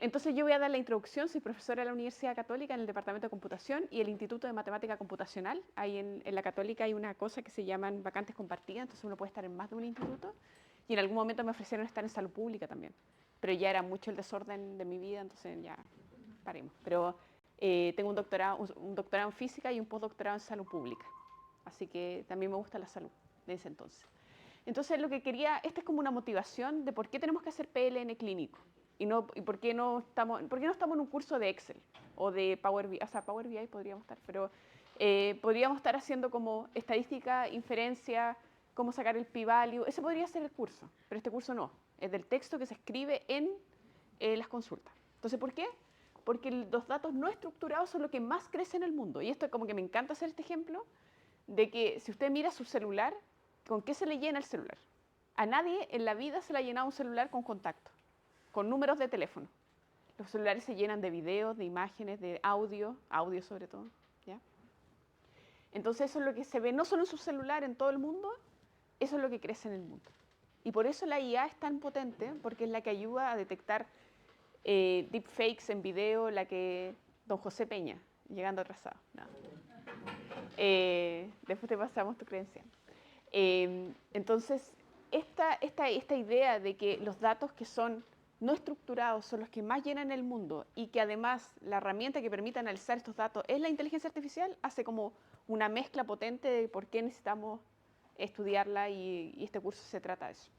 entonces yo voy a dar la introducción, soy profesora de la Universidad Católica en el Departamento de Computación y el Instituto de Matemática Computacional. Ahí en la Católica hay una cosa que se llaman vacantes compartidas, entonces uno puede estar en más de un instituto. Y en algún momento me ofrecieron estar en salud pública también. Pero ya era mucho el desorden de mi vida, entonces ya paremos. Pero tengo un doctorado en física y un postdoctorado en salud pública. Así que también me gusta la salud desde ese entonces. Entonces lo que quería, esta es como una motivación de por qué tenemos que hacer PLN clínico y por qué no estamos en un curso de Excel o de Power BI, o sea, Power BI podríamos estar, pero podríamos estar haciendo como estadística, inferencia, cómo sacar el p-value, ese podría ser el curso, pero este curso no, es del texto que se escribe en las consultas. Entonces, ¿por qué? Porque los datos no estructurados son lo que más crece en el mundo. Y esto como que me encanta hacer este ejemplo de que si usted mira su celular, ¿con qué se le llena el celular? A nadie en la vida se le ha llenado un celular con contacto, con números de teléfono. Los celulares se llenan de videos, de imágenes, de audio sobre todo, ¿ya? Entonces eso es lo que se ve no solo en su celular, en todo el mundo, eso es lo que crece en el mundo. Y por eso la IA es tan potente, porque es la que ayuda a detectar deepfakes en video, la que don José Peña, llegando atrasado. No. Después te pasamos tu credencial. Entonces, esta idea de que los datos que son no estructurados son los que más llenan el mundo y que además la herramienta que permite analizar estos datos es la inteligencia artificial, hace como una mezcla potente de por qué necesitamos estudiarla y este curso se trata de eso.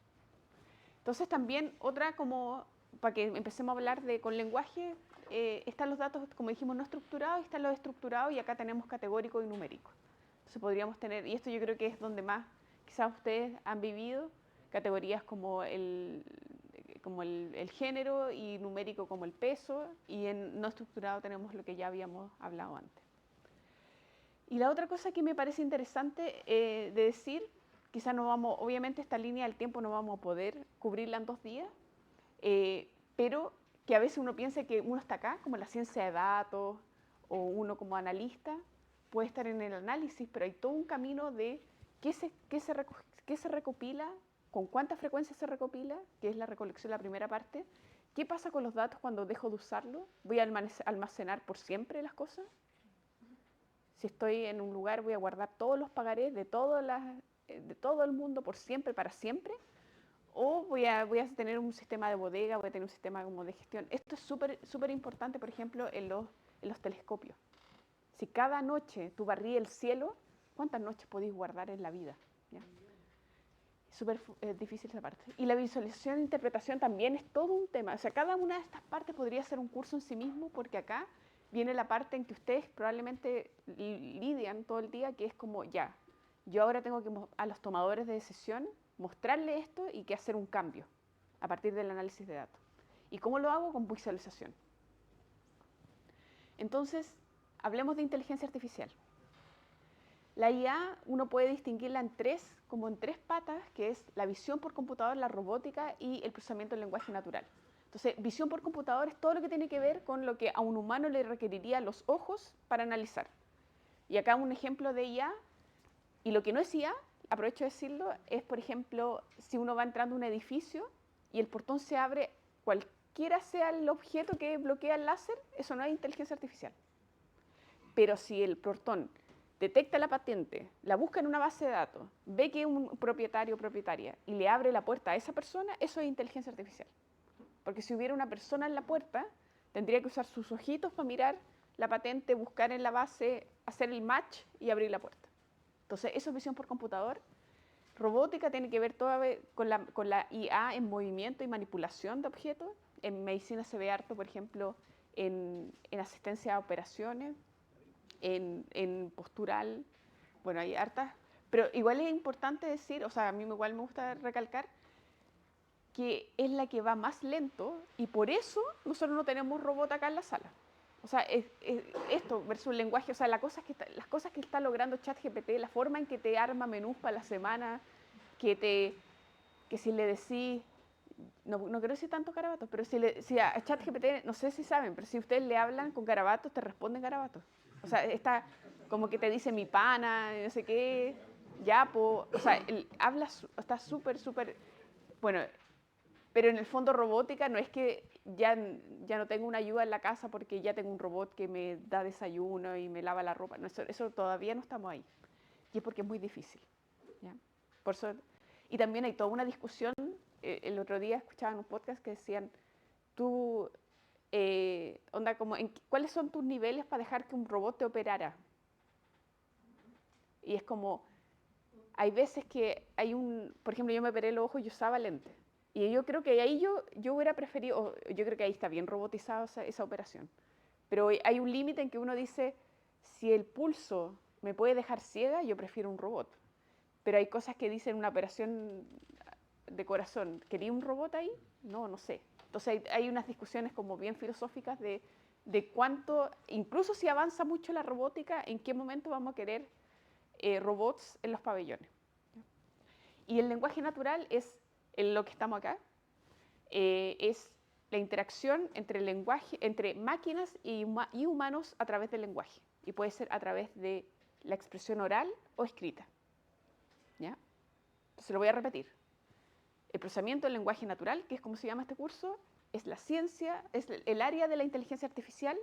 Entonces también otra como, para que empecemos a hablar de con lenguaje, están los datos, como dijimos, no estructurados, están los estructurados y acá tenemos categórico y numérico. Entonces podríamos tener, y esto yo creo que es donde más quizás ustedes han vivido, categorías como el género y numérico como el peso, y en no estructurado tenemos lo que ya habíamos hablado antes. Y la otra cosa que me parece interesante de decir, quizás no vamos, obviamente esta línea del tiempo no vamos a poder cubrirla en 2 días, pero que a veces uno piensa que uno está acá, como en la ciencia de datos, o uno como analista, puede estar en el análisis, pero hay todo un camino de qué se recopila, con cuánta frecuencia se recopila, que es la recolección, la primera parte, qué pasa con los datos cuando dejo de usarlo, voy a almacenar por siempre las cosas. Si estoy en un lugar, voy a guardar todos los pagarés de todo el mundo por siempre, para siempre, o voy a tener un sistema de bodega, voy a tener un sistema como de gestión. Esto es súper importante, por ejemplo, en los telescopios. Si cada noche tú barrí el cielo, ¿cuántas noches podéis guardar en la vida? ¿Ya? Es súper difícil esa parte. Y la visualización e interpretación también es todo un tema. O sea, cada una de estas partes podría ser un curso en sí mismo, porque acá viene la parte en que ustedes probablemente lidian todo el día, que es como, ya, yo ahora tengo que a los tomadores de decisión mostrarle esto y que hacer un cambio a partir del análisis de datos. ¿Y cómo lo hago? Con visualización. Entonces, hablemos de inteligencia artificial. La IA uno puede distinguirla en como en tres patas, que es la visión por computador, la robótica y el procesamiento del lenguaje natural. Entonces, visión por computador es todo lo que tiene que ver con lo que a un humano le requeriría los ojos para analizar. Y acá un ejemplo de IA, y lo que no es IA, aprovecho de decirlo, es por ejemplo, si uno va entrando a un edificio y el portón se abre, cualquiera sea el objeto que bloquea el láser, eso no es inteligencia artificial. Pero si el portón detecta la patente, la busca en una base de datos, ve que es un propietario o propietaria y le abre la puerta a esa persona, eso es inteligencia artificial. Porque si hubiera una persona en la puerta, tendría que usar sus ojitos para mirar la patente, buscar en la base, hacer el match y abrir la puerta. Entonces, eso es visión por computador. Robótica tiene que ver toda con la IA en movimiento y manipulación de objetos. En medicina se ve harto, por ejemplo, en asistencia a operaciones, en postural, bueno, hay hartas, pero igual es importante decir, o sea, a mí igual me gusta recalcar que es la que va más lento y por eso nosotros no tenemos robot acá en la sala. O sea, esto versus el lenguaje, o sea, las cosas que está logrando ChatGPT, la forma en que te arma menús para la semana, que si le decís, no quiero decir tantos garabatos, pero si a ChatGPT, no sé si saben, pero si ustedes le hablan con garabatos, te responden garabatos. O sea, está como que te dice mi pana, no sé qué, yapo, o sea, está súper, bueno, pero en el fondo robótica no es que ya no tengo una ayuda en la casa porque ya tengo un robot que me da desayuno y me lava la ropa. No, eso todavía no estamos ahí. Y es porque es muy difícil. ¿Ya? Por eso, y también hay toda una discusión. El otro día escuchaba en un podcast que decían, tú, ¿cuáles son tus niveles para dejar que un robot te operara? Y es como, hay veces que por ejemplo, yo me operé los ojos y yo usaba lentes. Y yo creo que ahí yo hubiera preferido, yo creo que ahí está bien robotizada esa operación. Pero hay un límite en que uno dice, si el pulso me puede dejar ciega, yo prefiero un robot. Pero hay cosas que dicen una operación de corazón, ¿quería un robot ahí? No, no sé. Entonces hay unas discusiones como bien filosóficas de cuánto, incluso si avanza mucho la robótica, en qué momento vamos a querer robots en los pabellones. Y el lenguaje natural es en lo que estamos acá, es la interacción entre máquinas y humanos a través del lenguaje. Y puede ser a través de la expresión oral o escrita. ¿Ya? Entonces lo voy a repetir. El procesamiento del lenguaje natural, que es como se llama este curso, es la ciencia, es el área de la inteligencia artificial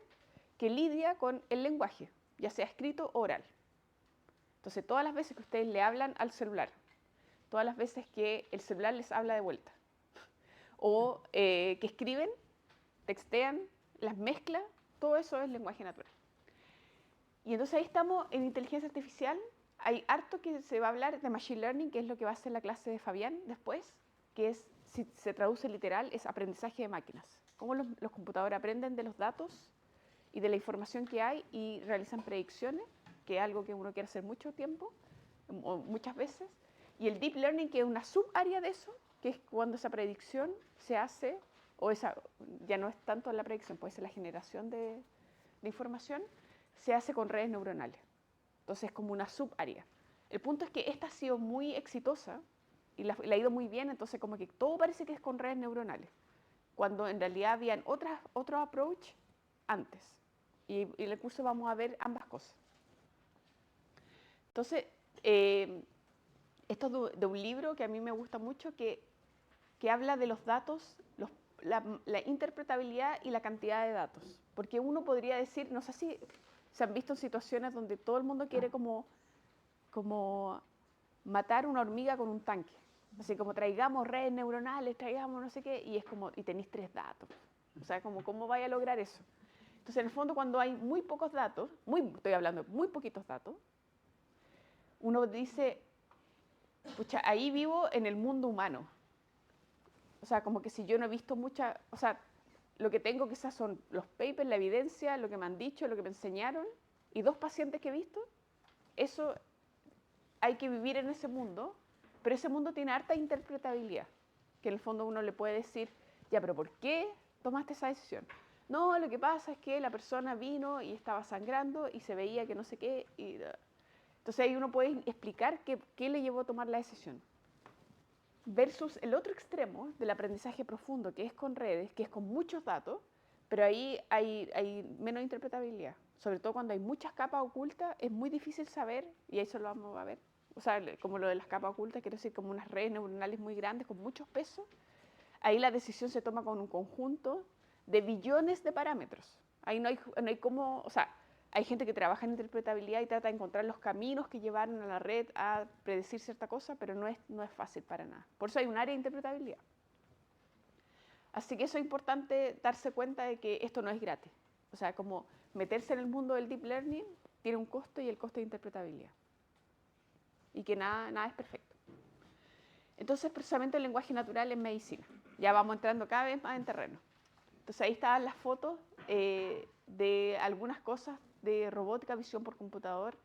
que lidia con el lenguaje, ya sea escrito o oral. Entonces, todas las veces que ustedes le hablan al celular, todas las veces que el celular les habla de vuelta, o que escriben, textean, las mezcla, todo eso es lenguaje natural. Y entonces ahí estamos en inteligencia artificial. Hay harto que se va a hablar de machine learning, que es lo que va a ser la clase de Fabián después, que es, si se traduce literal, es aprendizaje de máquinas. Cómo los computadores aprenden de los datos y de la información que hay y realizan predicciones, que es algo que uno quiere hacer mucho tiempo, o muchas veces. Y el deep learning, que es una subárea de eso, que es cuando esa predicción se hace, o esa ya no es tanto la predicción, puede ser la generación de información, se hace con redes neuronales. Entonces es como una subárea. El punto es que esta ha sido muy exitosa y le ha ido muy bien, entonces como que todo parece que es con redes neuronales, cuando en realidad habían otro approach antes. Y en el curso vamos a ver ambas cosas. Entonces, esto es de un libro que a mí me gusta mucho, que habla de los datos, la interpretabilidad y la cantidad de datos. Porque uno podría decir, no sé si se han visto situaciones donde todo el mundo quiere como matar una hormiga con un tanque. Así como traigamos redes neuronales, traigamos no sé qué, y es como, y tenéis 3 datos. O sea, como, ¿cómo vaya a lograr eso? Entonces, en el fondo, cuando hay muy pocos datos, estoy hablando de muy poquitos datos, uno dice, pucha, ahí vivo en el mundo humano. O sea, como que si yo no he visto o sea, lo que tengo quizás son los papers, la evidencia, lo que me han dicho, lo que me enseñaron, y 2 pacientes que he visto, eso hay que vivir en ese mundo, pero ese mundo tiene harta interpretabilidad, que en el fondo uno le puede decir, ya, pero ¿por qué tomaste esa decisión? No, lo que pasa es que la persona vino y estaba sangrando y se veía que no sé qué. Entonces ahí uno puede explicar qué le llevó a tomar la decisión. Versus el otro extremo del aprendizaje profundo, que es con redes, que es con muchos datos, pero ahí hay menos interpretabilidad. Sobre todo cuando hay muchas capas ocultas, es muy difícil saber, y eso lo vamos a ver. O sea, como lo de las capas ocultas, quiero decir, como unas redes neuronales muy grandes, con muchos pesos. Ahí la decisión se toma con un conjunto de billones de parámetros. Ahí no hay cómo, o sea, hay gente que trabaja en interpretabilidad y trata de encontrar los caminos que llevaron a la red a predecir cierta cosa, pero no es fácil para nada. Por eso hay un área de interpretabilidad. Así que eso es importante darse cuenta de que esto no es gratis. O sea, como meterse en el mundo del deep learning tiene un costo, y el costo de interpretabilidad. Y que nada es perfecto. Entonces, procesamiento del lenguaje natural en medicina. Ya vamos entrando cada vez más en terreno. Entonces ahí estaban las fotos de algunas cosas de robótica, visión por computador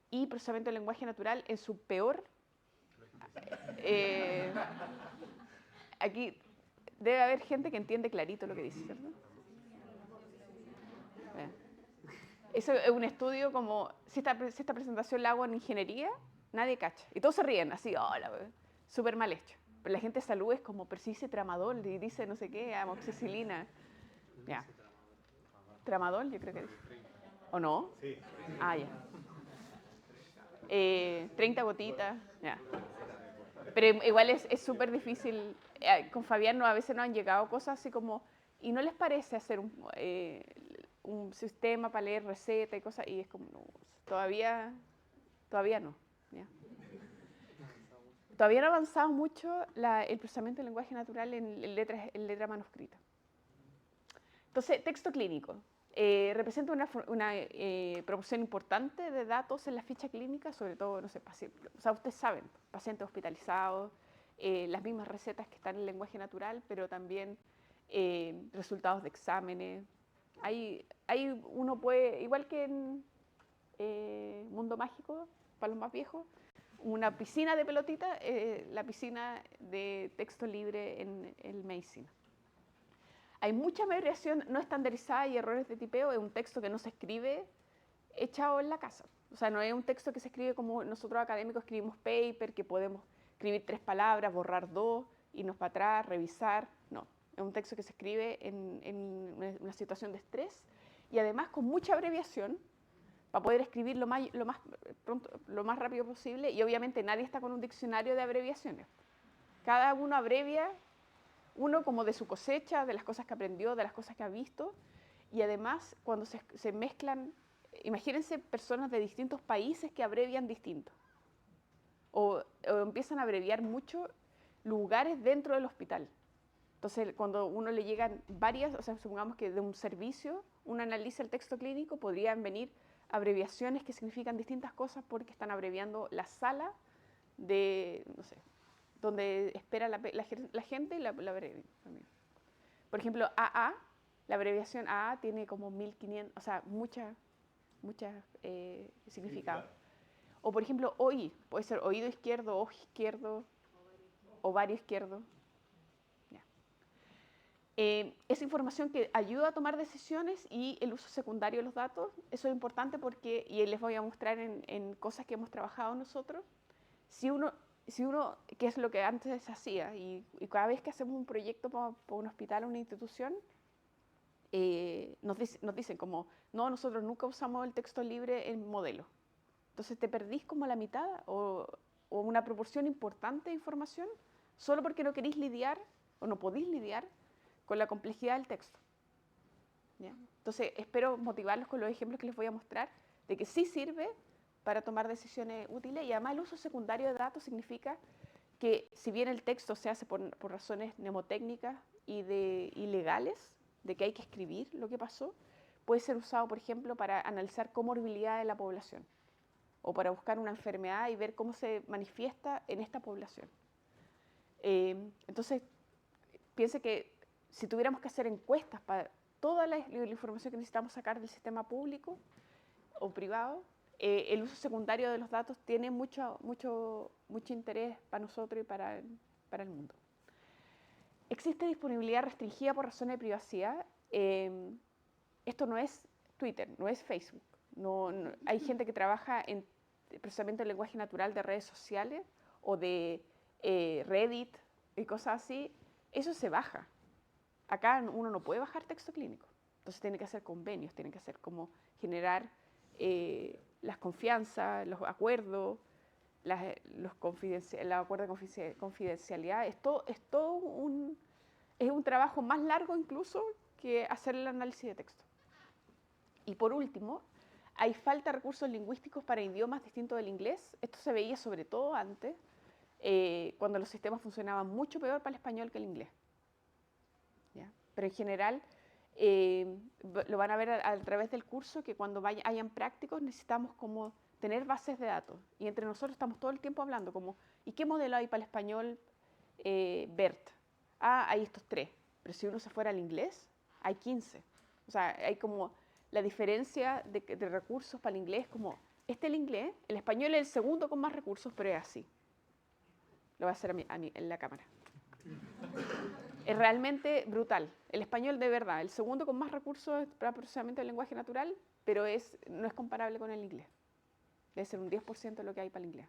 y procesamiento del lenguaje natural en su peor. Aquí debe haber gente que entiende clarito lo que dice, ¿cierto? Eso es un estudio como, si esta presentación la hago en ingeniería, nadie cacha. Y todos se ríen, así, hola, súper mal hecho. Pero la gente de salud es como, pero si dice tramadol y dice no sé qué, amoxicilina. Ya. Tramadol, yo creo que dice. ¿O no? Sí. Ah, ya. 30 gotitas, ya. Pero igual es súper difícil. Con Fabián a veces nos han llegado cosas así como, y no les parece hacer un sistema para leer recetas y cosas, y es como, no, todavía no. ¿Ya? Todavía no ha avanzado mucho el procesamiento del lenguaje natural en letra manuscrita. Entonces, texto clínico. Representa una proporción importante de datos en la ficha clínica, sobre todo, no sé, o sea, ustedes saben, pacientes hospitalizados, las mismas recetas que están en el lenguaje natural, pero también resultados de exámenes. Uno puede, igual que en Mundo Mágico, para los más viejos, una piscina de pelotita, la piscina de texto libre en medicina. Hay mucha abreviación no estandarizada y errores de tipeo. Es un texto que no se escribe echado en la casa. O sea, no es un texto que se escribe como nosotros académicos escribimos paper, que podemos escribir 3 palabras, borrar 2, irnos para atrás, revisar. No, es un texto que se escribe en una situación de estrés y además con mucha abreviación para poder escribir lo más rápido posible, y obviamente nadie está con un diccionario de abreviaciones. Cada uno abrevia, uno como de su cosecha, de las cosas que aprendió, de las cosas que ha visto, y además cuando se mezclan, imagínense personas de distintos países que abrevian distinto, o empiezan a abreviar mucho lugares dentro del hospital. Entonces, cuando uno le llegan varias, o sea, supongamos que de un servicio, uno analiza el texto clínico, podrían venir abreviaciones que significan distintas cosas porque están abreviando la sala de, no sé, donde espera la gente y la abrevian también. Por ejemplo, AA, la abreviación AA tiene como 1500, o sea, muchas significados. O por ejemplo, OI, puede ser oído izquierdo, ojo izquierdo, ovario izquierdo. Esa información que ayuda a tomar decisiones y el uso secundario de los datos, eso es importante porque, y les voy a mostrar en cosas que hemos trabajado nosotros, si uno, que es lo que antes se hacía, y cada vez que hacemos un proyecto para un hospital o una institución, nos dicen como, no, nosotros nunca usamos el texto libre en modelo. Entonces te perdís como la mitad o una proporción importante de información solo porque no queréis lidiar o no podéis lidiar con la complejidad del texto. ¿Ya? Entonces, espero motivarlos con los ejemplos que les voy a mostrar, de que sí sirve para tomar decisiones útiles, y además el uso secundario de datos significa que si bien el texto se hace por razones mnemotécnicas y legales, de que hay que escribir lo que pasó, puede ser usado, por ejemplo, para analizar comorbilidad de la población o para buscar una enfermedad y ver cómo se manifiesta en esta población. Entonces, piense que si tuviéramos que hacer encuestas para toda la información que necesitamos sacar del sistema público o privado, el uso secundario de los datos tiene mucho interés para nosotros y para el mundo. Existe disponibilidad restringida por razones de privacidad. Esto no es Twitter, no es Facebook. Hay gente que trabaja en procesamiento del lenguaje natural de redes sociales o de Reddit y cosas así. Eso se baja. Acá uno no puede bajar texto clínico. Entonces tiene que hacer convenios, tiene que hacer como generar las confianzas, los acuerdos, los acuerdos de confidencialidad. Es un trabajo más largo incluso que hacer el análisis de texto. Y por último, hay falta de recursos lingüísticos para idiomas distintos del inglés. Esto se veía sobre todo antes, cuando los sistemas funcionaban mucho peor para el español que el inglés. ¿Ya? Pero en general, lo van a ver a través del curso, que cuando hayan prácticos necesitamos como tener bases de datos. Y entre nosotros estamos todo el tiempo hablando como, ¿y qué modelo hay para el español BERT? Ah, hay estos 3. Pero si uno se fuera al inglés, hay 15. O sea, hay como la diferencia de recursos para el inglés, como, el inglés, el español es el segundo con más recursos, pero es así. Lo voy a hacer en la cámara. Es realmente brutal. El español de verdad, el segundo con más recursos para procesamiento del lenguaje natural, pero no es comparable con el inglés. Debe ser un 10% de lo que hay para el inglés.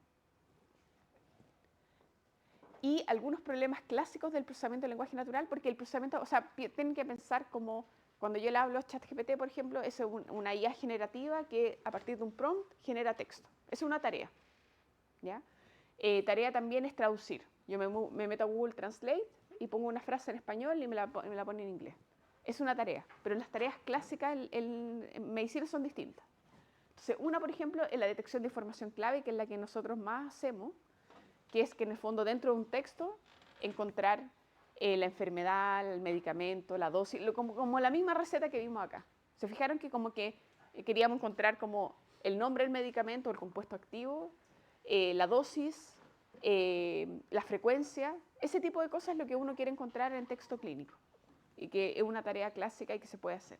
Y algunos problemas clásicos del procesamiento del lenguaje natural, porque el procesamiento, o sea, tienen que pensar como, cuando yo le hablo a ChatGPT, por ejemplo, es una IA generativa que a partir de un prompt genera texto. Es una tarea. ¿Ya? Tarea también es traducir. Yo me meto a Google Translate y pongo una frase en español y me la pone en inglés. Es una tarea, pero las tareas clásicas en medicina son distintas. Entonces, una, por ejemplo, es la detección de información clave, que es la que nosotros más hacemos, que es que en el fondo dentro de un texto encontrar la enfermedad, el medicamento, la dosis, como la misma receta que vimos acá. Se fijaron que como que queríamos encontrar como el nombre del medicamento, el compuesto activo, la dosis, la frecuencia, ese tipo de cosas es lo que uno quiere encontrar en texto clínico y que es una tarea clásica y que se puede hacer.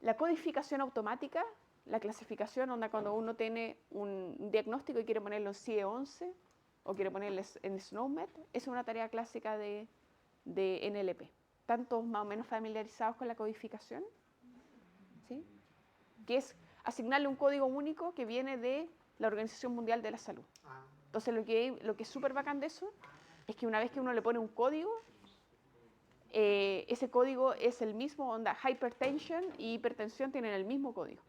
La codificación automática, la clasificación, onda cuando uno tiene un diagnóstico y quiere ponerlo en CIE-11 o quiere ponerlo en SNOMED, es una tarea clásica de NLP. ¿Están todos más o menos familiarizados con la codificación? ¿Sí? Que es asignarle un código único que viene de la Organización Mundial de la Salud. Entonces lo que es súper bacán de eso es que una vez que uno le pone un código, ese código es el mismo, onda, hypertension y hipertensión tienen el mismo código.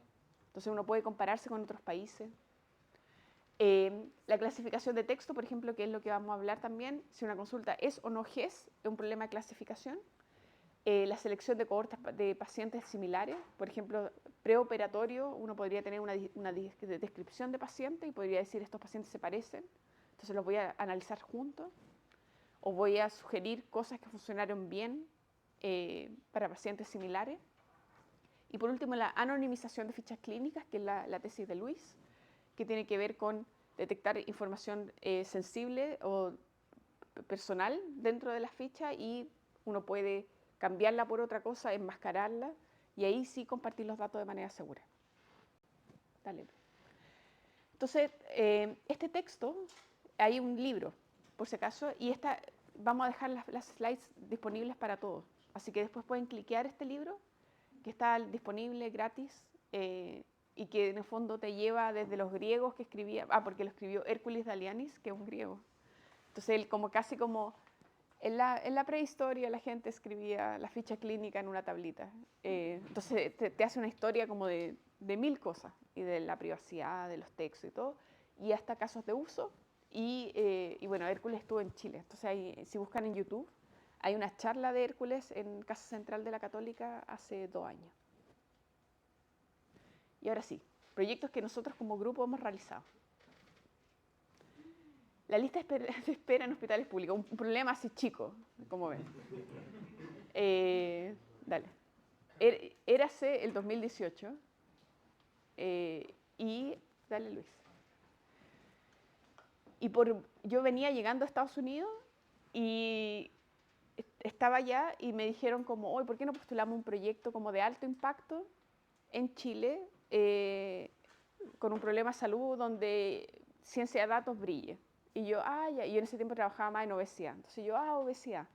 Entonces uno puede compararse con otros países. La clasificación de texto, por ejemplo, que es lo que vamos a hablar también, si una consulta es o no GES, es un problema de clasificación. La selección de cohortes de pacientes similares, por ejemplo, preoperatorio, uno podría tener una descripción de paciente y podría decir estos pacientes se parecen, entonces los voy a analizar juntos, o voy a sugerir cosas que funcionaron bien para pacientes similares. Y por último, la anonimización de fichas clínicas, que es la tesis de Luis, que tiene que ver con detectar información sensible o personal dentro de la ficha y uno puede cambiarla por otra cosa, enmascararla y ahí sí compartir los datos de manera segura. Dale. Entonces, este texto, hay un libro, por si acaso, y vamos a dejar las slides disponibles para todos. Así que después pueden cliquear este libro, que está disponible gratis, y que en el fondo te lleva desde los griegos que escribía, porque lo escribió Hércules Dalianis, que es un griego. Entonces él casi como en la prehistoria la gente escribía la ficha clínica en una tablita. Entonces te hace una historia como de 1000 cosas, y de la privacidad, de los textos y todo, y hasta casos de uso. Y bueno, Hércules estuvo en Chile. Entonces si buscan en YouTube, hay una charla de Hércules en Casa Central de la Católica hace 2 años. Y ahora sí, proyectos que nosotros como grupo hemos realizado. La lista de espera en hospitales públicos, un problema así chico, como ven. Dale. Érase el 2018 y dale, Luis. Y yo venía llegando a Estados Unidos y estaba allá y me dijeron como, oye, ¿por qué no postulamos un proyecto como de alto impacto en Chile con un problema de salud donde ciencia de datos brille? Y yo, ya. Y yo en ese tiempo trabajaba más en obesidad. Entonces yo, obesidad.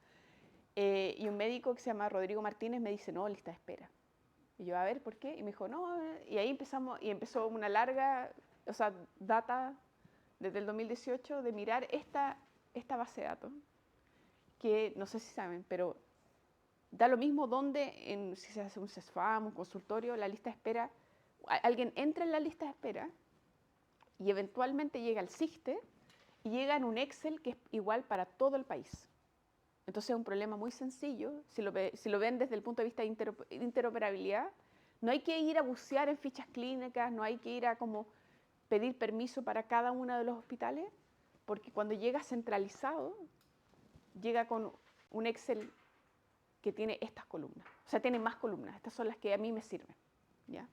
Y un médico que se llama Rodrigo Martínez me dice, no, lista de espera. Y yo, a ver, ¿por qué? Y me dijo, no. Y ahí empezó una larga, data desde el 2018 de mirar esta base de datos, que no sé si saben, pero da lo mismo donde, si se hace un CESFAM, un consultorio, la lista de espera, alguien entra en la lista de espera y eventualmente llega al CIGTE y llega en un Excel que es igual para todo el país. Entonces es un problema muy sencillo, si lo ven desde el punto de vista de interoperabilidad, no hay que ir a bucear en fichas clínicas, no hay que ir a como pedir permiso para cada uno de los hospitales, porque cuando llega centralizado, llega con un Excel que tiene estas columnas. O sea, tiene más columnas, estas son las que a mí me sirven, ¿ya?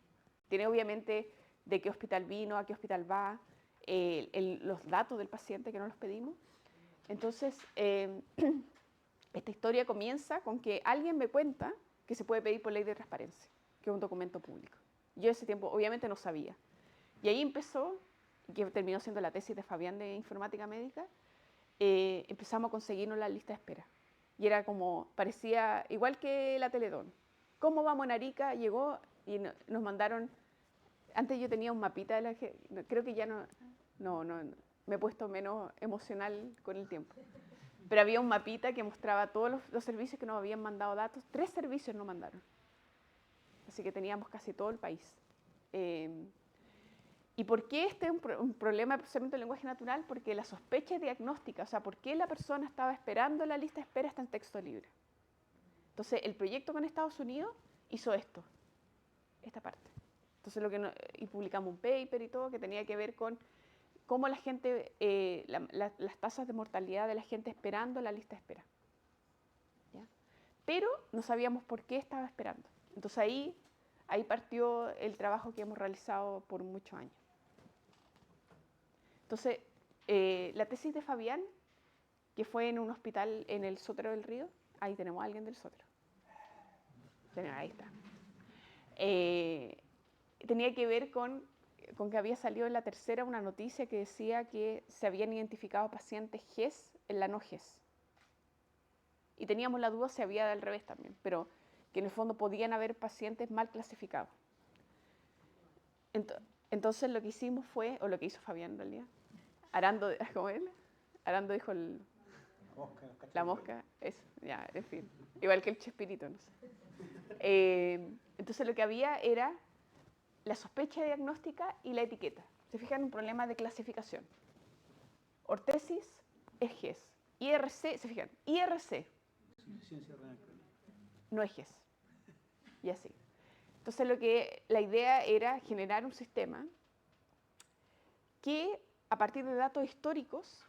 Tiene obviamente de qué hospital vino, a qué hospital va, los datos del paciente que no los pedimos. Entonces, esta historia comienza con que alguien me cuenta que se puede pedir por ley de transparencia, que es un documento público. Yo ese tiempo obviamente no sabía. Y ahí empezó, que terminó siendo la tesis de Fabián de Informática Médica, empezamos a conseguirnos la lista de espera. Y era como, parecía igual que la Teletón. ¿Cómo vamos en Arica? Llegó y nos mandaron, antes yo tenía un mapita de creo que ya no, me he puesto menos emocional con el tiempo. Pero había un mapita que mostraba todos los servicios que nos habían mandado datos. 3 servicios nos mandaron. Así que teníamos casi todo el país. ¿Y por qué este es un problema de procesamiento del lenguaje natural? Porque la sospecha diagnóstica, o sea, ¿por qué la persona estaba esperando la lista de espera está en texto libre? Entonces, el proyecto con Estados Unidos hizo esto, esta parte. Entonces, y publicamos un paper y todo que tenía que ver con cómo la gente, las tasas de mortalidad de la gente esperando la lista de espera. ¿Ya? Pero no sabíamos por qué estaba esperando. Entonces, ahí partió el trabajo que hemos realizado por muchos años. Entonces, la tesis de Fabián, que fue en un hospital en el Sótero del Río, ahí tenemos a alguien del Sótero. Ahí está. Tenía que ver con que había salido en la tercera una noticia que decía que se habían identificado pacientes GES en la no GES. Y teníamos la duda si había al revés también, pero que en el fondo podían haber pacientes mal clasificados. Entonces lo que hicimos fue, o lo que hizo Fabián en realidad, Arando, como él, Arando dijo la mosca, eso, ya, en fin, igual que el Chespirito, no sé. Entonces lo que había era la sospecha diagnóstica y la etiqueta. Se fijan, un problema de clasificación. Ortesis es GES. IRC, se fijan, IRC no es GES. Y así. Entonces la idea era generar un sistema que a partir de datos históricos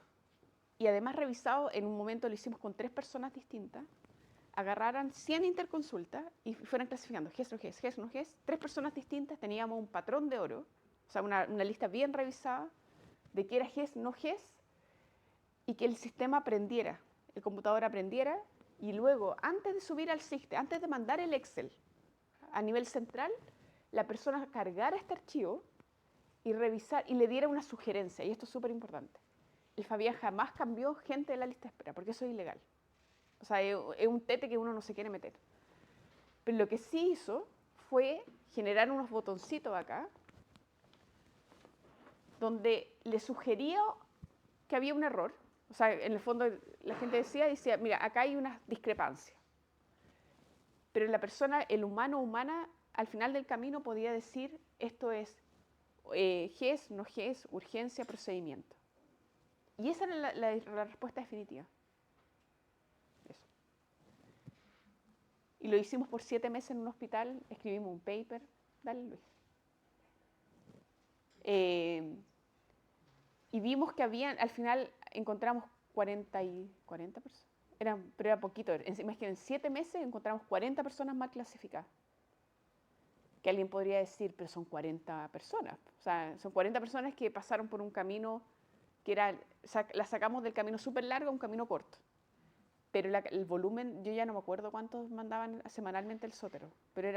y además revisado, en un momento lo hicimos con 3 personas distintas, agarraran 100 interconsultas y fueran clasificando GES no GES, GES no GES, 3 personas distintas, teníamos un patrón de oro, o sea, una lista bien revisada de qué era GES no GES y que el sistema aprendiera, el computador aprendiera y luego, antes de subir al SIGTE, antes de mandar el Excel a nivel central, la persona cargara este archivo y revisar y le diera una sugerencia, y esto es súper importante. El Fabián jamás cambió gente de la lista de espera, porque eso es ilegal. O sea, es un tete que uno no se quiere meter. Pero lo que sí hizo fue generar unos botoncitos acá, donde le sugería que había un error. O sea, en el fondo la gente decía, mira, acá hay una discrepancia. Pero la persona, el humano o humana, al final del camino podía decir, esto es GES, no GES, urgencia, procedimiento. Y esa era la respuesta definitiva. Eso. Y lo hicimos por 7 meses en un hospital, escribimos un paper. Dale, Luis. Y vimos que al final encontramos 40 personas. Pero era poquito. Imagínense, en 7 meses encontramos 40 personas mal clasificadas. Que alguien podría decir, pero son 40 personas. O sea, son 40 personas que pasaron por un camino que la sacamos del camino súper largo a un camino corto. Pero el volumen, yo ya no me acuerdo cuántos mandaban semanalmente el Sótero, pero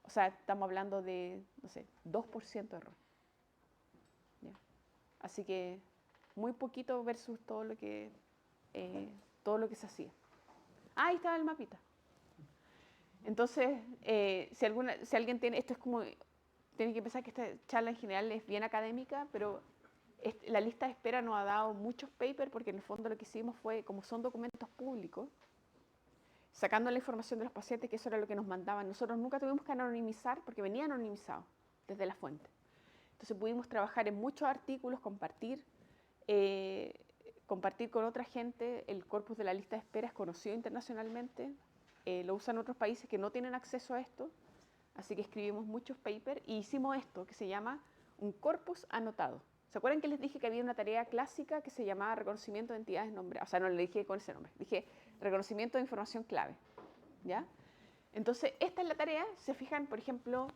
o sea, estamos hablando de, no sé, 2% de error. ¿Ya? Así que muy poquito versus todo lo que se hacía. Ahí estaba el mapita. Entonces, si alguien tiene, esto es como, tienen que pensar que esta charla en general es bien académica, pero la lista de espera nos ha dado muchos papers porque en el fondo lo que hicimos fue, como son documentos públicos, sacando la información de los pacientes, que eso era lo que nos mandaban. Nosotros nunca tuvimos que anonimizar porque venía anonimizado desde la fuente. Entonces pudimos trabajar en muchos artículos, compartir con otra gente. El corpus de la lista de espera es conocido internacionalmente. Lo usan otros países que no tienen acceso a esto. Así que escribimos muchos papers y hicimos esto que se llama un corpus anotado. ¿Se acuerdan que les dije que había una tarea clásica que se llamaba reconocimiento de entidades nombradas? O sea, no le dije con ese nombre, dije reconocimiento de información clave. ¿Ya? Entonces, esta es la tarea. Se fijan, por ejemplo,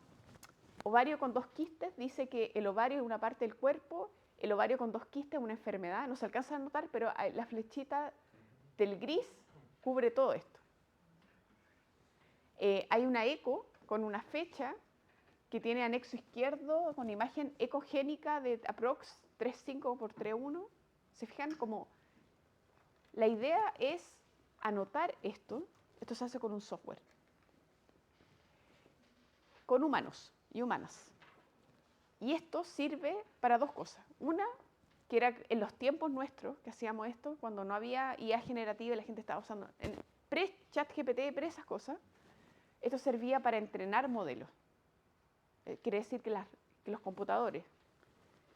ovario con 2 quistes, dice que el ovario es una parte del cuerpo, el ovario con 2 quistes es una enfermedad. No se alcanza a notar, pero la flechita del gris cubre todo esto. Hay una eco con una fecha que tiene anexo izquierdo con imagen ecogénica de aprox 3.5 por 3.1. ¿Se fijan? Como la idea es anotar esto se hace con un software, con humanos y humanas. Y esto sirve para 2 cosas. Una, que era en los tiempos nuestros que hacíamos esto, cuando no había IA generativa y la gente estaba usando, pre-ChatGPT, pre esas cosas, esto servía para entrenar modelos. Quiere decir que los computadores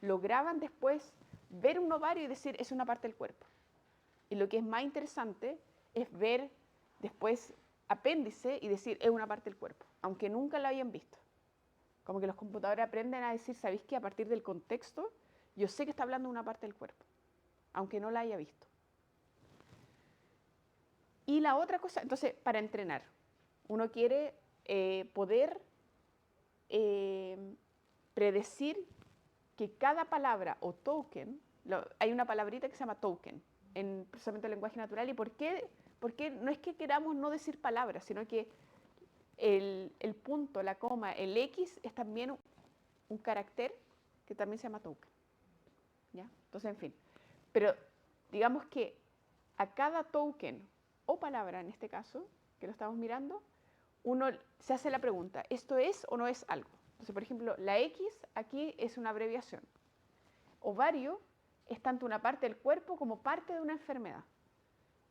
lograban después ver un ovario y decir, es una parte del cuerpo. Y lo que es más interesante es ver después apéndice y decir es una parte del cuerpo, aunque nunca la hayan visto. Como que los computadores aprenden a decir, ¿sabéis qué? A partir del contexto, yo sé que está hablando de una parte del cuerpo, aunque no la haya visto. Y la otra cosa, entonces, para entrenar, uno quiere poder predecir que cada palabra o token, hay una palabrita que se llama token en procesamiento de lenguaje natural. ¿Y por qué? Porque no es que queramos no decir palabras, sino que el punto, la coma, el X es también un carácter que también se llama token. ¿Ya? Entonces, en fin. Pero digamos que a cada token o palabra, en este caso, que lo estamos mirando, uno se hace la pregunta, ¿esto es o no es algo? Entonces, por ejemplo, la X aquí es una abreviación. Ovario es tanto una parte del cuerpo como parte de una enfermedad.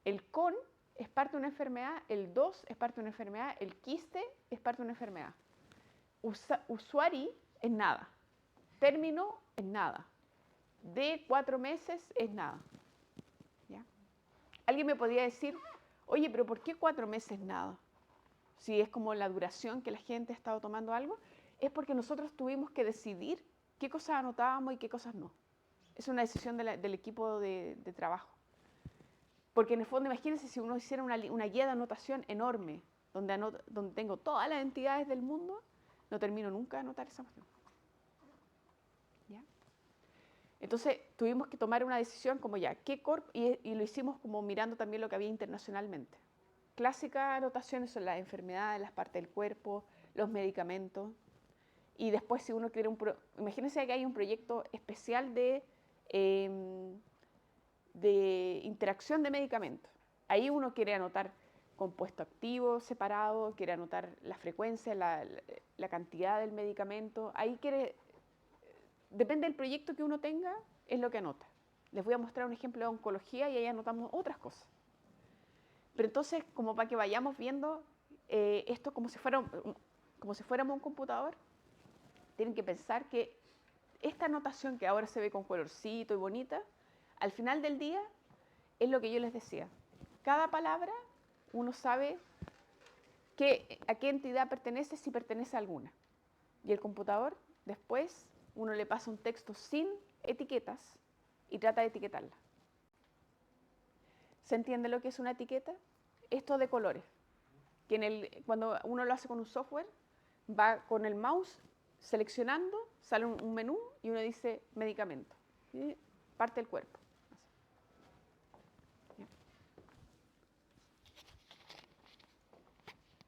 El con es parte de una enfermedad, el 2 es parte de una enfermedad, el quiste es parte de una enfermedad. Usuari es nada. Término es nada. De 4 meses es nada. ¿Ya? Alguien me podría decir, oye, pero ¿por qué 4 meses nada? Si es como la duración que la gente ha estado tomando algo, es porque nosotros tuvimos que decidir qué cosas anotábamos y qué cosas no. Es una decisión del equipo de trabajo. Porque en el fondo, imagínense si uno hiciera una guía de anotación enorme, donde tengo todas las entidades del mundo, no termino nunca de anotar esa cuestión. ¿Ya? Entonces tuvimos que tomar una decisión como ya, ¿qué corp? Y lo hicimos como mirando también lo que había internacionalmente. Clásicas anotaciones son las enfermedades, las partes del cuerpo, los medicamentos. Y después si uno quiere imagínense que hay un proyecto especial de interacción de medicamentos. Ahí uno quiere anotar compuesto activo separado, quiere anotar la frecuencia, la cantidad del medicamento. Ahí depende del proyecto que uno tenga, es lo que anota. Les voy a mostrar un ejemplo de oncología y ahí anotamos otras cosas. Pero entonces, como para que vayamos viendo esto como si fuéramos un computador, tienen que pensar que esta anotación que ahora se ve con colorcito y bonita, al final del día es lo que yo les decía. Cada palabra uno sabe a qué entidad pertenece, si pertenece a alguna. Y el computador, después, uno le pasa un texto sin etiquetas y trata de etiquetarla. ¿Se entiende lo que es una etiqueta? Esto de colores. Que cuando uno lo hace con un software, va con el mouse seleccionando, sale un menú y uno dice medicamento. Y parte del cuerpo.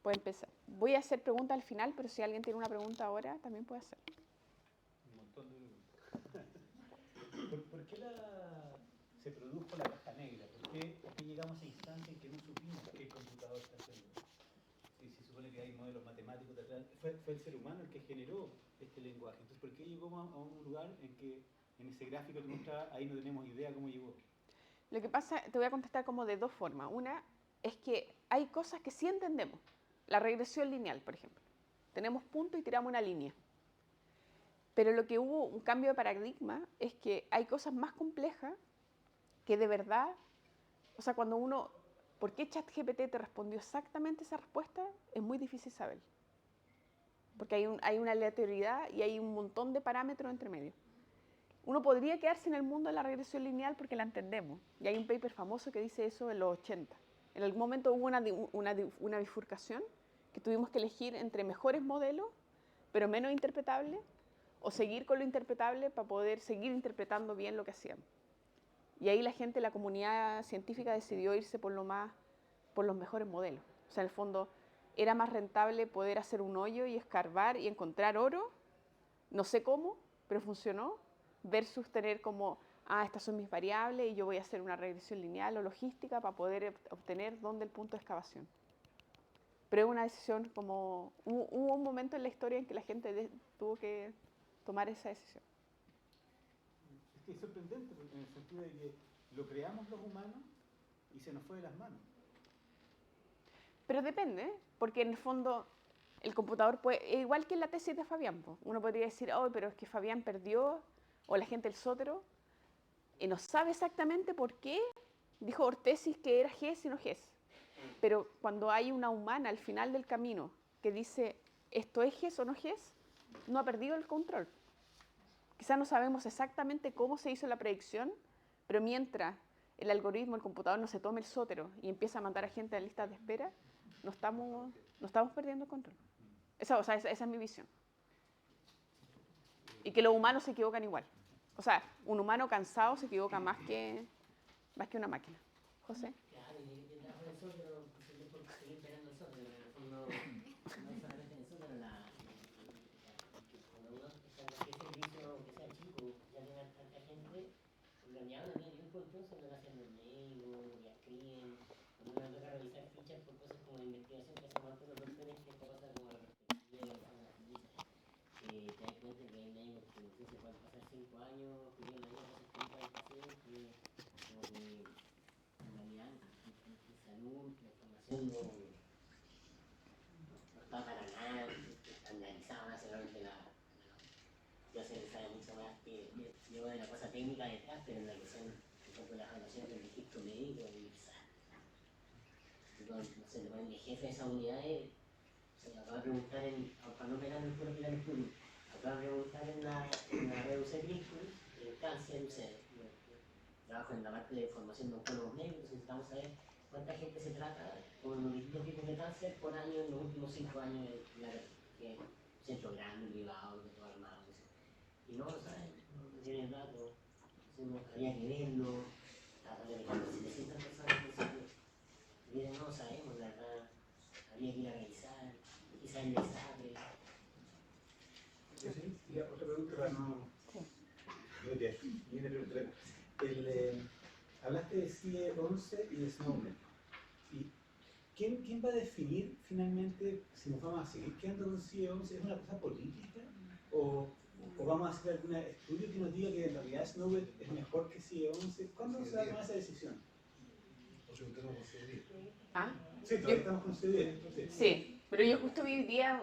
Puede empezar. Voy a hacer preguntas al final, pero si alguien tiene una pregunta ahora, también puede hacer. Un montón de preguntas. ¿Por qué se produjo la caja negra? ¿Por qué llegamos a esa instancia en que no supimos qué el computador está haciendo? Si se supone que hay modelos matemáticos detrás, fue el ser humano el que generó este lenguaje. Entonces, ¿por qué llegamos a un lugar en que en ese gráfico que mostraba, ahí no tenemos idea cómo llegó? Lo que pasa, te voy a contestar como de dos formas. Una es que hay cosas que sí entendemos. La regresión lineal, por ejemplo. Tenemos punto y tiramos una línea. Pero lo que hubo un cambio de paradigma es que hay cosas más complejas que de verdad, o sea, cuando uno, ¿por qué ChatGPT te respondió exactamente esa respuesta? Es muy difícil saber. Porque hay una aleatoriedad y hay un montón de parámetros entre medio. Uno podría quedarse en el mundo de la regresión lineal porque la entendemos. Y hay un paper famoso que dice eso en los 80. En algún momento hubo una bifurcación que tuvimos que elegir entre mejores modelos, pero menos interpretables, o seguir con lo interpretable para poder seguir interpretando bien lo que hacíamos. Y ahí la gente, la comunidad científica decidió irse por los mejores modelos. O sea, en el fondo era más rentable poder hacer un hoyo y escarbar y encontrar oro, no sé cómo, pero funcionó, versus tener como, estas son mis variables y yo voy a hacer una regresión lineal o logística para poder obtener dónde el punto de excavación. Pero es una decisión como, hubo un momento en la historia en que la gente tuvo que tomar esa decisión. Es que es sorprendente en el sentido de que lo creamos los humanos y se nos fue de las manos. Pero depende, porque en el fondo el computador puede, igual que en la tesis de Fabián, uno podría decir, oh, pero es que Fabián perdió, o la gente del Sótero, y no sabe exactamente por qué dijo Ortesis que era GES y no GES. pero cuando hay una humana al final del camino que dice, ¿esto es GES o no GES? No ha perdido el control. Quizás no sabemos exactamente cómo se hizo la predicción, pero mientras el algoritmo, el computador no se tome el sótero y empieza a mandar a gente a listas de espera, no estamos perdiendo el control. Esa es mi visión. Y que los humanos se equivocan igual. O sea, un humano cansado se equivoca más que una máquina. ¿José? Claro, y debajo del sótero, porque seguir esperando el sótero, en el fondo, no solamente en el sótero, cuando uno está en cualquier servicio, que sea chico, ya tenga tanta gente, en realidad no tiene ningún control sobre lo que hacen los médicos, ya escriben, cuando uno toca revisar fichas por cosas como la investigación que hacemos antes los doctores, que esta cosa como la perspectiva, la ficha, te das cuenta que hay médicos que no sé, se pueden pasar 5 años, pidiendo la misma cosa escrita al paciente, como que en realidad la salud, la información no está para nada estandarizada, seguramente yo sé que sabe mucho más que yo de la cosa técnica detrás, pero en la que son un poco las relaciones del registro médico y no sé, le ponen de jefe de esas unidades, se me acaba de preguntar para no pegar en el puro hospital público, acaba de preguntar en la red UCEP, el cáncer UCEP. Trabajo en la parte de formación de oncólogos médicos, necesitamos saber cuánta gente se trata con los distintos tipos de cáncer por año en los últimos 5 años que centro grande, privado, de todo armado. Y no lo saben, no tienen datos, habría que verlo, tratar de meter 700 personas que no lo sabemos, la verdad, habría que ir a revisar, quizás el desastre. Sí, y otra pregunta para no... Hablaste de CIE 11 y de Snowden. ¿Y quién va a definir finalmente si nos vamos a seguir quedando con CIE 11? ¿Es una cosa política? ¿O vamos a hacer algún estudio que nos diga que en realidad Snowden es mejor que CIE 11? ¿Cuándo se va a tomar esa decisión? ¿Ah? Sí, todavía estamos con CIE. Sí, pero yo justo vi hoy día,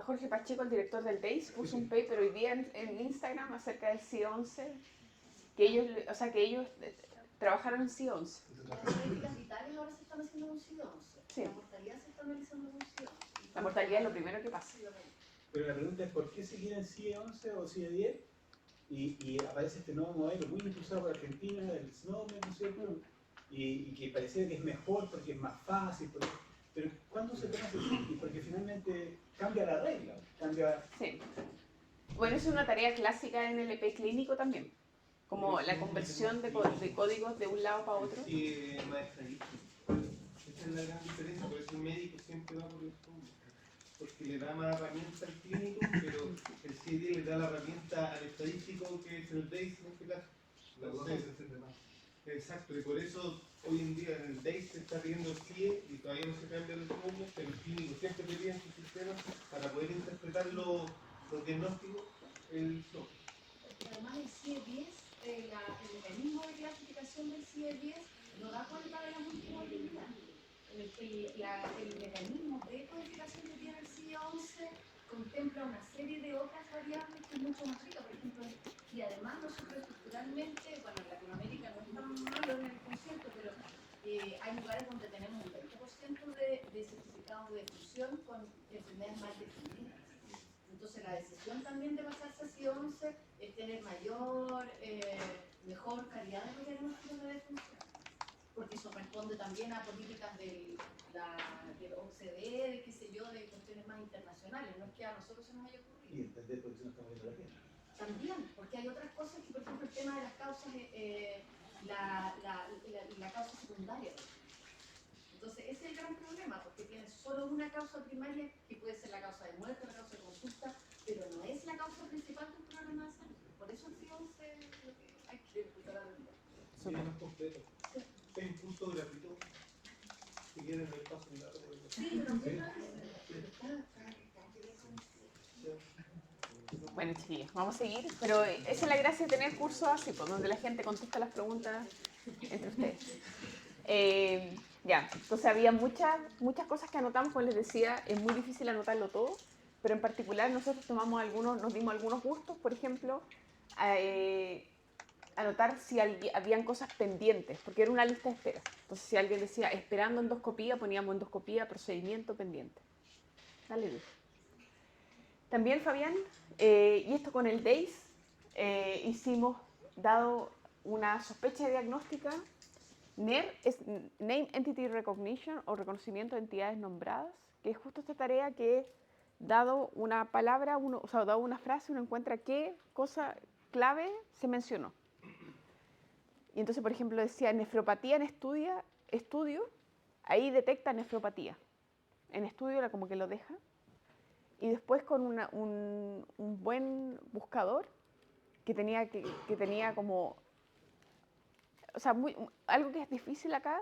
Jorge Pacheco, el director del DEIS, puso un paper hoy día en Instagram acerca del CIE-11, que ellos trabajaron en CIE-11. Las políticas vitales ahora se están haciendo en un CIE-11. Sí. La mortalidad se está analizando en un CIE-11. La mortalidad es lo primero que pasa. Pero la pregunta es, ¿por qué se quiere en CIE 11 o CIE 10? Y aparece este nuevo modelo muy impulsado por Argentina, el Snowden, ¿no es cierto? Y que parece que es mejor porque es más fácil. Pero ¿cuándo se toma ese decisión? Porque finalmente cambia la regla, cambia... Sí. Bueno, es una tarea clásica en el EP clínico también, como la conversión de códigos de un lado para otro. Sí, más estadístico. Esa es la gran diferencia, por eso el médico siempre va por el fondo. Porque le da más herramienta al clínico, pero el CIE le da la herramienta al estadístico, que es el DAIS en este caso. Exacto, y por eso hoy en día en el DAIS se está pidiendo el CIE y todavía no se cambia el nombre, pero el clínico siempre te pide en su sistema para poder interpretar los diagnósticos el software. Además, el CIE-10, el mecanismo de clasificación del CIE-10 no da cuenta de la multimodalidad. El mecanismo de codificación que tiene el CIE-11 contempla una serie de otras variables que es mucho más rica, por ejemplo, y además nosotros estructuralmente, bueno, en Latinoamérica no es tan malo en el concierto, pero hay lugares donde tenemos un 20% de certificados de defunción con enfermedades mal definidas. Entonces la decisión también de pasarse a CIE-11 es tener mejor calidad de los diagnósticos de defunción, porque eso responde también a políticas del OCDE, de qué sé yo, de cuestiones más internacionales, no es que a nosotros se nos haya ocurrido. Y entender por qué no estamos viendo la pena. También, porque hay otras cosas que, por ejemplo, el tema de las causas, la causa secundaria. Entonces, ese es el gran problema, porque tienes solo una causa primaria, que puede ser la causa de muerte, la causa de consulta, pero no es la causa principal de un problema de salud. Por eso el CIE-11 es lo que hay que empezar a ver. Sí, más completo. Hay un curso gratuito. Si quieren, el paso en la red. Sí, pero Bueno, chiquillos, vamos a seguir, pero esa es la gracia de tener cursos así, pues, donde la gente contesta las preguntas entre ustedes. Ya, entonces había muchas cosas que anotamos, como les decía, es muy difícil anotarlo todo, pero en particular nosotros nos dimos algunos gustos, por ejemplo, anotar si habían cosas pendientes, porque era una lista de espera. Entonces, si alguien decía esperando endoscopía, poníamos endoscopía, procedimiento pendiente. Dale, Luis. También, Fabián, y esto con el DAIS, hicimos, dado una sospecha diagnóstica, NER es Name Entity Recognition o reconocimiento de entidades nombradas, que es justo esta tarea que, dado una palabra, o sea, dado una frase, uno encuentra qué cosa clave se mencionó. Y entonces, por ejemplo, decía nefropatía en estudio, ahí detecta nefropatía. En estudio era como que lo deja. Y después con un buen buscador que tenía como... O sea, algo que es difícil acá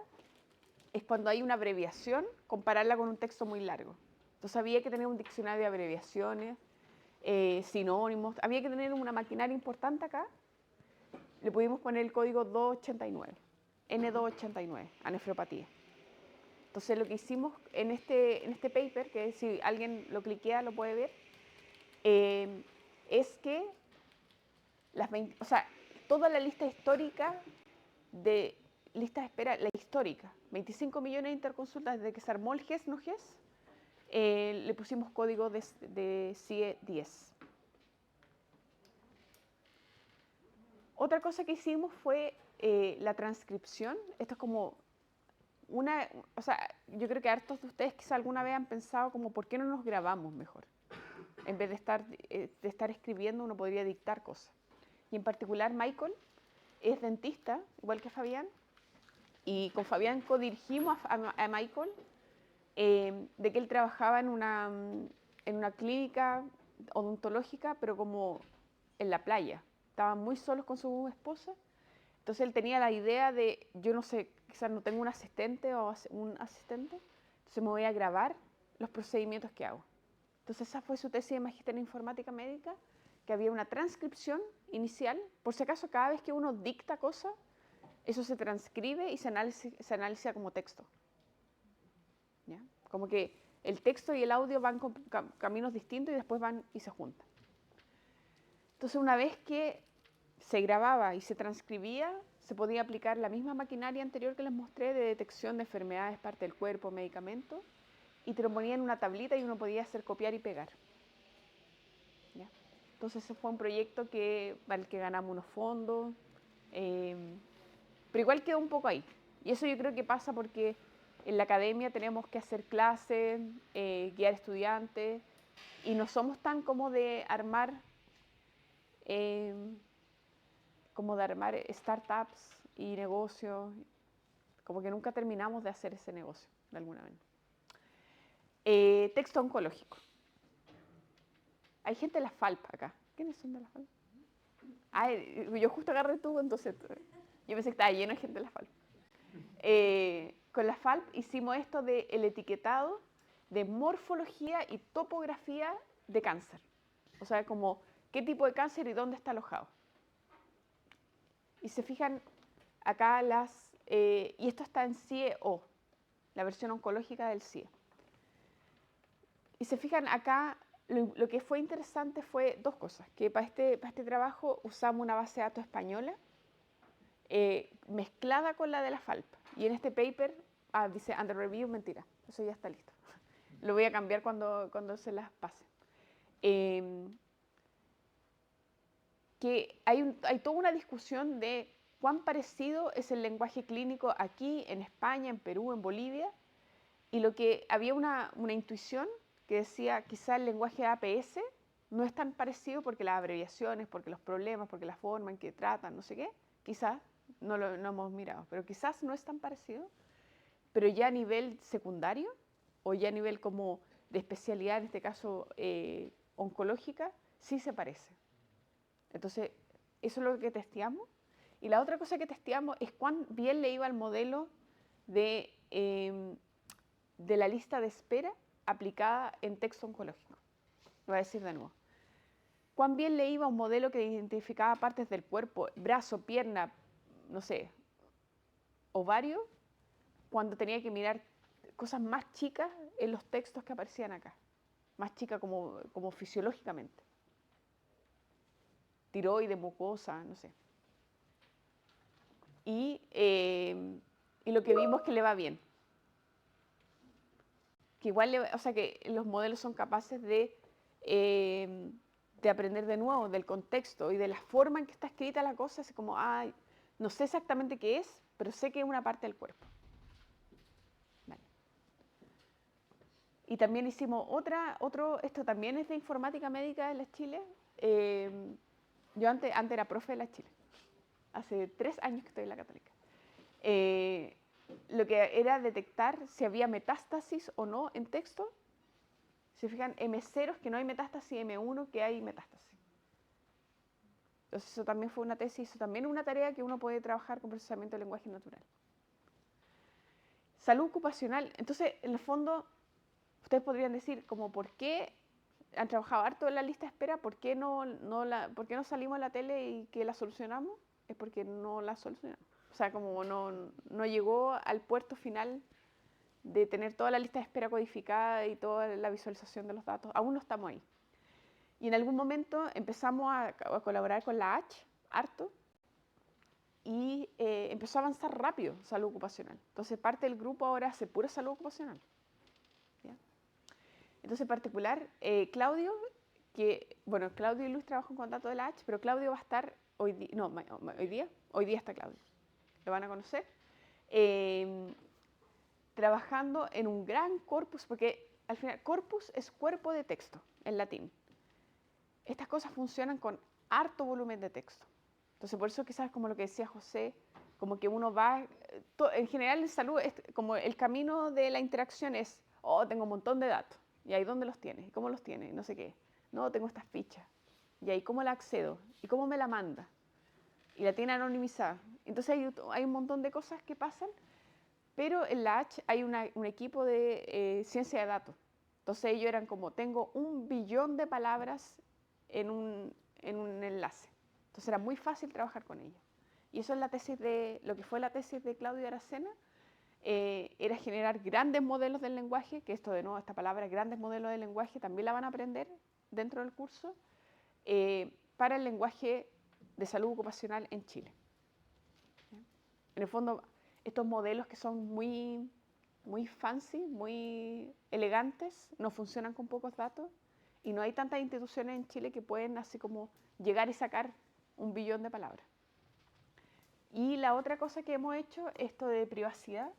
es cuando hay una abreviación, compararla con un texto muy largo. Entonces había que tener un diccionario de abreviaciones, sinónimos, había que tener una maquinaria importante acá. Le pudimos poner el código 289, N289, a nefropatía. Entonces lo que hicimos en este paper, que si alguien lo cliquea lo puede ver, es que toda la lista histórica de listas de espera, la histórica, 25 millones de interconsultas desde que se armó el GES, no GES, le pusimos código de CIE 10. Otra cosa que hicimos fue la transcripción. Esto es como yo creo que hartos de ustedes quizá alguna vez han pensado como, ¿por qué no nos grabamos mejor? En vez de estar escribiendo, uno podría dictar cosas. Y en particular, Michael es dentista, igual que Fabián, y con Fabián codirigimos a Michael de que él trabajaba en una clínica odontológica, pero como en la playa. Estaban muy solos con su esposa. Entonces él tenía la idea de, yo no sé, quizás no tengo un asistente o un asistente, entonces me voy a grabar los procedimientos que hago. Entonces esa fue su tesis de magíster en informática médica, que había una transcripción inicial, por si acaso cada vez que uno dicta cosas, eso se transcribe y se analiza como texto. ¿Ya? Como que el texto y el audio van con caminos distintos y después van y se juntan. Entonces una vez que se grababa y se transcribía, se podía aplicar la misma maquinaria anterior que les mostré de detección de enfermedades, parte del cuerpo, medicamentos, y te lo ponía en una tablita y uno podía hacer copiar y pegar. ¿Ya? Entonces ese fue un proyecto para el que ganamos unos fondos, pero igual quedó un poco ahí. Y eso yo creo que pasa porque en la academia tenemos que hacer clases, guiar estudiantes, y no somos tan como de armar startups y negocios, como que nunca terminamos de hacer ese negocio, de alguna manera. Texto oncológico. Hay gente de la FALP acá. ¿Quiénes son de la FALP? Yo justo agarré tú, entonces yo pensé que estaba lleno de gente de la FALP. Con la FALP hicimos esto del etiquetado de morfología y topografía de cáncer. O sea, como qué tipo de cáncer y dónde está alojado. Y se fijan acá y esto está en CIE-O, la versión oncológica del CIE. Y se fijan acá, lo que fue interesante fue dos cosas, que para este trabajo usamos una base de datos española mezclada con la de la FALP. Y en este paper dice under review, mentira, eso ya está listo. Lo voy a cambiar cuando se las pase. Que hay toda una discusión de cuán parecido es el lenguaje clínico aquí, en España, en Perú, en Bolivia, y lo que había una intuición que decía quizá el lenguaje APS no es tan parecido porque las abreviaciones, porque los problemas, porque la forma en que tratan, no sé qué, quizás no hemos mirado, pero quizás no es tan parecido, pero ya a nivel secundario o ya a nivel como de especialidad, en este caso oncológica, sí se parece. Entonces, eso es lo que testeamos. Y la otra cosa que testeamos es cuán bien le iba al modelo de la lista de espera aplicada en texto oncológico. Lo voy a decir de nuevo. Cuán bien le iba a un modelo que identificaba partes del cuerpo, brazo, pierna, no sé, ovario, cuando tenía que mirar cosas más chicas en los textos que aparecían acá. Más chicas como fisiológicamente. Tiroides, mucosa, no sé. y lo que vimos que le va bien. Que igual, o sea, que los modelos son capaces de aprender de nuevo del contexto y de la forma en que está escrita la cosa. Es como, no sé exactamente qué es, pero sé que es una parte del cuerpo. Vale. Y también hicimos esto también es de informática médica de la Chile. Yo antes era profe de la Chile. Hace 3 años que estoy en la Católica. Lo que era detectar si había metástasis o no en texto. Si fijan, M0 que no hay metástasis, M1 que hay metástasis. Entonces eso también fue una tesis, eso también es una tarea que uno puede trabajar con procesamiento del lenguaje natural. Salud ocupacional. Entonces, en el fondo, ustedes podrían decir, como, ¿por qué han trabajado harto en la lista de espera? ¿Por qué no salimos a la tele y que la solucionamos? Es porque no la solucionamos. O sea, como no llegó al puerto final de tener toda la lista de espera codificada y toda la visualización de los datos. Aún no estamos ahí. Y en algún momento empezamos a colaborar con la H, harto, y empezó a avanzar rápido salud ocupacional. Entonces parte del grupo ahora hace pura salud ocupacional. ¿Ya? Entonces en particular, Claudio y Luis trabajan con datos de la H, pero Claudio va a estar hoy día está Claudio, lo van a conocer, trabajando en un gran corpus, porque al final corpus es cuerpo de texto en latín. Estas cosas funcionan con harto volumen de texto. Entonces, por eso quizás como lo que decía José, como que uno va, en general en salud, como el camino de la interacción es, tengo un montón de datos, y ahí ¿dónde los tienes? ¿Y cómo los tienes? No sé qué. No, tengo estas fichas. Y ahí ¿cómo la accedo? ¿Y cómo me la manda? Y la tiene anonimizada. Entonces hay un montón de cosas que pasan, pero en la H hay un equipo de ciencia de datos. Entonces ellos eran como, tengo 1 billón de palabras en un enlace. Entonces era muy fácil trabajar con ellos. Y eso es lo que fue la tesis de Claudio Aracena, era generar grandes modelos del lenguaje, que esto de nuevo, esta palabra, grandes modelos del lenguaje, también la van a aprender dentro del curso, para el lenguaje de salud ocupacional en Chile. En el fondo, estos modelos que son muy fancy, muy elegantes, no funcionan con pocos datos y no hay tantas instituciones en Chile que pueden así como llegar y sacar 1 billón de palabras. Y la otra cosa que hemos hecho, esto de privacidad,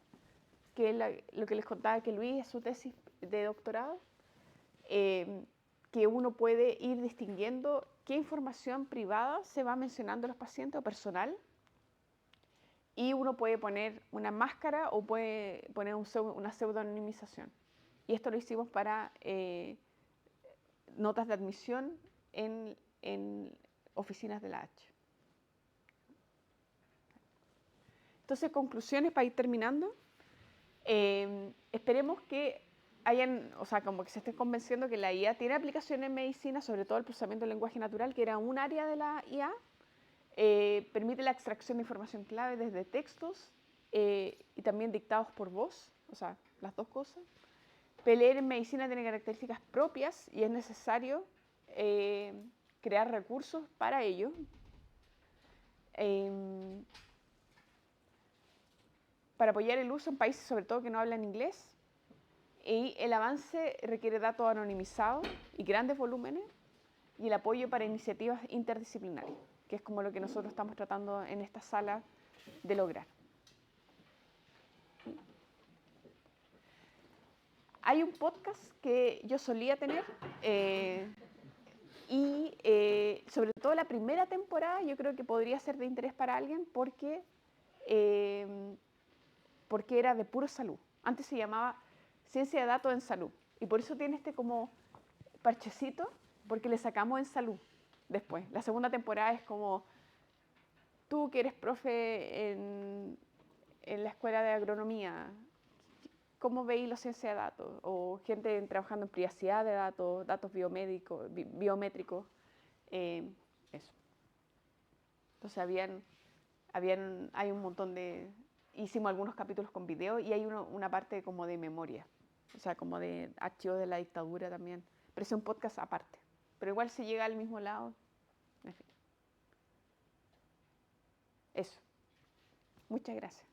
que es lo que les contaba que Luis es su tesis de doctorado, que uno puede ir distinguiendo qué información privada se va mencionando a los pacientes o personal, y uno puede poner una máscara o puede poner una pseudoanonimización. Y esto lo hicimos para notas de admisión en oficinas de la H. Entonces, conclusiones para ir terminando. Esperemos que como que se estén convenciendo que la IA tiene aplicaciones en medicina, sobre todo el procesamiento del lenguaje natural, que era un área de la IA. Permite la extracción de información clave desde textos y también dictados por voz, o sea, las dos cosas. Leer en medicina tiene características propias y es necesario crear recursos para ello. Para apoyar el uso en países sobre todo que no hablan inglés. Y el avance requiere datos anonimizados y grandes volúmenes, y el apoyo para iniciativas interdisciplinarias, que es como lo que nosotros estamos tratando en esta sala de lograr. Hay un podcast que yo solía tener y sobre todo la primera temporada yo creo que podría ser de interés para alguien porque era de puro salud. Antes se llamaba Ciencia de Datos en Salud y por eso tiene este como parchecito, porque le sacamos en salud después. La segunda temporada es como tú que eres profe en la escuela de agronomía, ¿cómo veis la ciencia de datos? O gente trabajando en privacidad de datos, datos biométricos, eso. Entonces hay un montón de... Hicimos algunos capítulos con video y hay una parte como de memoria, o sea, como de archivos de la dictadura también. Pero es un podcast aparte. Pero igual se llega al mismo lado. En fin. Eso. Muchas gracias.